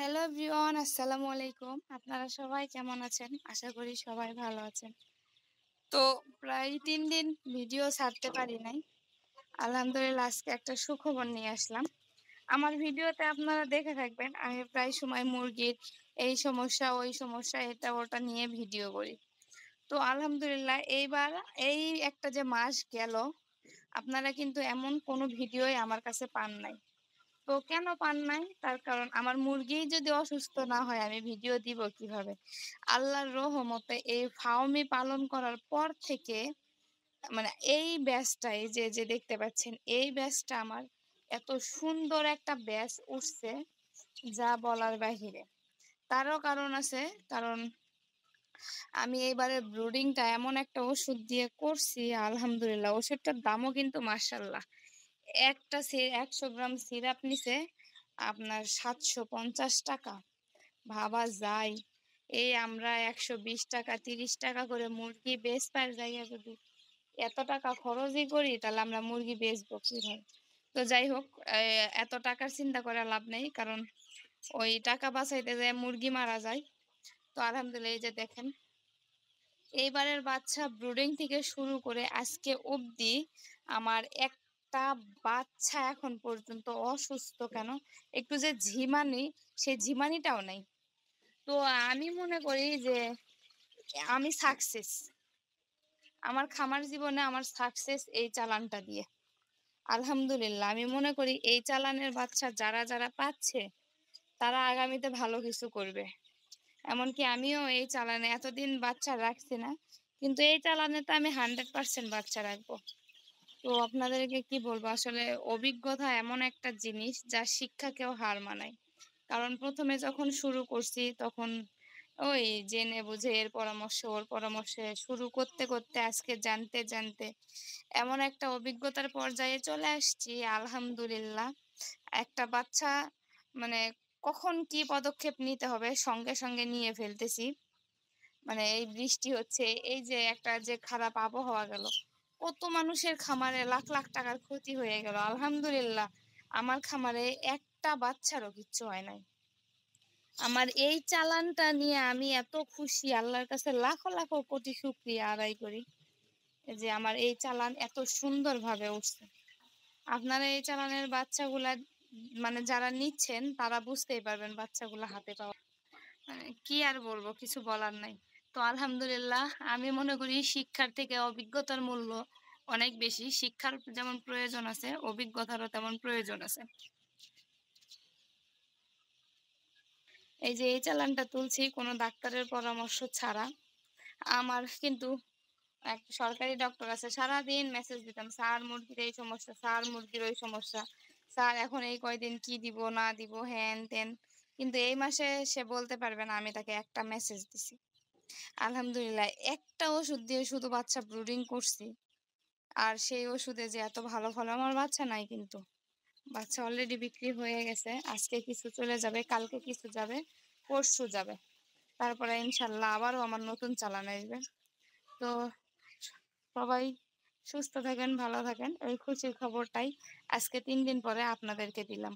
Hello everyone, আসসালামু আলাইকুম। আপনারা সবাই কেমন আছেন? আশা করি সবাই ভালো আছেন। তো প্রায় 3 দিন ভিডিও ছাড়তে পারি নাই। আলহামদুলিল্লাহ আজকে একটা সুখবর নিয়ে আসলাম। আমার ভিডিওতে আপনারা দেখে থাকবেন আমি প্রায় সময় মুরগির এই সমস্যা, ওই সমস্যা, এটা ওটা নিয়ে ভিডিও করি। তো আলহামদুলিল্লাহ এইবার এই একটা যে মাস গেল, আপনারা কিন্তু এমন কোনো ভিডিওই আমার কাছে পান নাই। তো কেন পান নাই? তার কারণ আমার মুরগিই যদি অসুস্থ না হয় আমি ভিডিও দিব কিভাবে? আল্লাহর রহমতে এই ফার্মি পালন করার পর থেকে মানে এই ব্যাচটা এই যে দেখতে পাচ্ছেন এই ব্যাচটা আমার এত সুন্দর একটা ব্যাচ উঠছে যা বলার বাহিরে। তারও কারণ আছে, কারণ আমি এইবারে ব্রুডিংটা এমন একটা ওষুধ দিয়ে করছি, আলহামদুলিল্লাহ ওষুধটার দামও কিন্তু মাশাআল্লাহ। ১০০ গ্রাম সিরাপ নিছে আপনার ৭৫০ টাকা। ভাবা যায় এই আমরা ১২০ টাকা ৩০ টাকা করে মুরগি বেচবার জায়গা যদি এত টাকা খরচই করি তাহলে আমরা মুরগি বেচবো কিভাবে? তো যাই হোক, এত টাকার চিন্তা করে লাভ নেই, কারণ ওই টাকা বাঁচাইতে যায় মুরগি মারা যায়। তো আলহামদুলিল্লাহ এই যে দেখেন এইবারের বাচ্চা ব্রুডিং থেকে শুরু করে আজকে অবধি আমার একটা বাচ্চা এখন পর্যন্ত অসুস্থ কেন, একটু যে ঝিমানি সেই ঝিমানিটাও নাই। তো আমি মনে করি যে আমি সাকসেস, আমার খামার জীবনে আমার সাকসেস এই চালানটা দিয়ে। আলহামদুলিল্লাহ আমি মনে করি এই চালানের বাচ্চা যারা যারা পাচ্ছে তারা আগামীতে ভালো কিছু করবে। এমনকি আমিও এই চালানে এতদিন বাচ্চা রাখছি না, কিন্তু এই চালানে তো আমি 100% বাচ্চা রাখবো। তো আপনাদেরকে কি বলবো, আসলে অভিজ্ঞতা এমন একটা জিনিস যা শিক্ষাকেও হার মানায়। কারণ প্রথমে যখন শুরু করছি তখন ওই জেনে বুঝে এর পরামর্শ ওর পরামর্শে শুরু করতে করতে আজকে জানতে জানতে এমন একটা অভিজ্ঞতার পর্যায়ে চলে আসছি আলহামদুলিল্লাহ। একটা বাচ্চা মানে কখন কি পদক্ষেপ নিতে হবে সঙ্গে সঙ্গে নিয়ে ফেলতেছি। মানে এই বৃষ্টি হচ্ছে, এই যে একটা যে খারাপ আবহাওয়া গেল, কত মানুষের খামারে লাখ লাখ টাকার ক্ষতি হয়ে গেল। আলহামদুলিল্লাহ আমার খামারে একটা বাচ্চারও কিচ্ছু হয় নাই। আমার এই চালানটা নিয়ে আমি এত খুশি, আল্লাহর কাছে লাখো লাখো কোটি শুকরিয়া আদায় করি যে আমার এই চালান এত সুন্দরভাবে উঠছে। আপনারা এই চালানের বাচ্চাগুলা মানে যারা নিচ্ছেন তারা বুঝতেই পারবেন বাচ্চাগুলা হাতে পাওয়া মানে কি আর বলবো, কিছু বলার নাই। তো আলহামদুলিল্লাহ আমি মনে করি শিক্ষার থেকে অভিজ্ঞতার মূল্য অনেক বেশি। শিক্ষার যেমন প্রয়োজন আছে অভিজ্ঞতারও তেমন প্রয়োজন আছে। এই যে এই চালানটা তুলছি কোনো ডাক্তারের পরামর্শ ছাড়া। আমার কিন্তু এক সরকারি ডক্টর আছে, সারাদিন মেসেজ দিতাম, স্যার মুরগির এই সমস্যা, স্যার মুরগির ওই সমস্যা, স্যার এখন এই কয়দিন কি দিব না দিব হ্যান ত্যান। কিন্তু এই মাসে সে বলতে পারবে না আমি তাকে একটা মেসেজ দিছি। আলহামদুলিল্লাহ একটা ওষুধ দিয়ে শুধু বাচ্চা ব্রুডিং করছি, আর সেই ওষুধে যে এত ভালো ফল আমার বাচ্চা নাই, কিন্তু বাচ্চা অলরেডি বিক্রি হয়ে গেছে। আজকে কিছু চলে যাবে, কালকে কিছু যাবে, পরশু যাবে, তারপরে ইনশাল্লাহ আবারও আমার নতুন চালান আসবে। তো সবাই সুস্থ থাকেন, ভালো থাকেন, এই খুশির খবরটাই আজকে 3 দিন পরে আপনাদেরকে দিলাম।